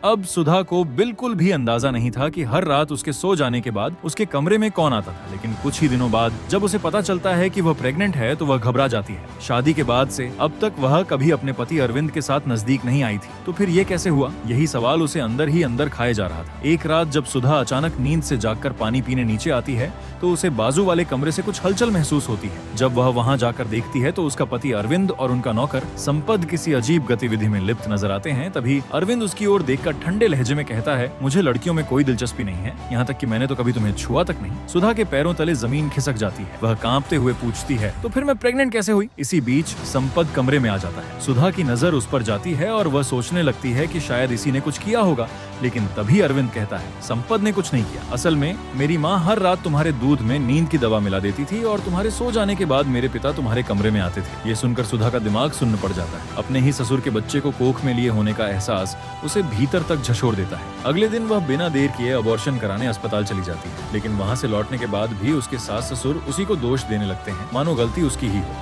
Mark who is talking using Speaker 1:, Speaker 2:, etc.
Speaker 1: अब सुधा को बिल्कुल भी अंदाजा नहीं था कि हर रात उसके सो जाने के बाद उसके कमरे में कौन आता था। लेकिन कुछ ही दिनों बाद जब उसे पता चलता है कि वह प्रेग्नेंट है तो वह घबरा जाती है। शादी के बाद से अब तक वह कभी अपने पति अरविंद के साथ नजदीक नहीं आई थी, तो फिर ये कैसे हुआ? यही सवाल उसे अंदर ही अंदर खाए जा रहा था। एक रात जब सुधा अचानक नींद से जागकर पानी पीने नीचे आती है तो उसे बाजू वाले कमरे से कुछ हलचल महसूस होती है। जब वह वहाँ जाकर देखती है तो उसका पति अरविंद और उनका नौकर संपद किसी अजीब गतिविधि में लिप्त नजर आते हैं। तभी अरविंद उसकी ओर देखकर ठंडे लहजे में कहता है, मुझे लड़कियों में कोई दिलचस्पी नहीं है, यहाँ तक कि मैंने तो कभी तुम्हें छुआ तक नहीं। सुधा के पैरों तले जमीन खिसक जाती है। वह कांपते हुए पूछती है, तो फिर मैं प्रेग्नेंट कैसे हुई? इसी बीच संपद कमरे में आ जाता है। सुधा की नजर उस पर जाती है और वह सोचने लगती है कि शायद इसी ने कुछ किया होगा। लेकिन तभी अरविंद कहता है, संपद ने कुछ नहीं किया। असल में मेरी माँ हर रात तुम्हारे दूध में नींद की दवा मिला देती थी और तुम्हारे सो जाने के बाद मेरे पिता तुम्हारे कमरे में आते थे। ये सुनकर सुधा का दिमाग सुन्न पड़ जाता है। अपने ही ससुर के बच्चे को कोख में लिए होने का एहसास उसे भीतर तक झकझोर देता है। अगले दिन वह बिना देर किए अबॉर्शन कराने अस्पताल चली जाती है। लेकिन वहाँ से लौटने के बाद भी उसके सास ससुर उसी को दोष देने लगते हैं, मानो गलती उसकी ही हो।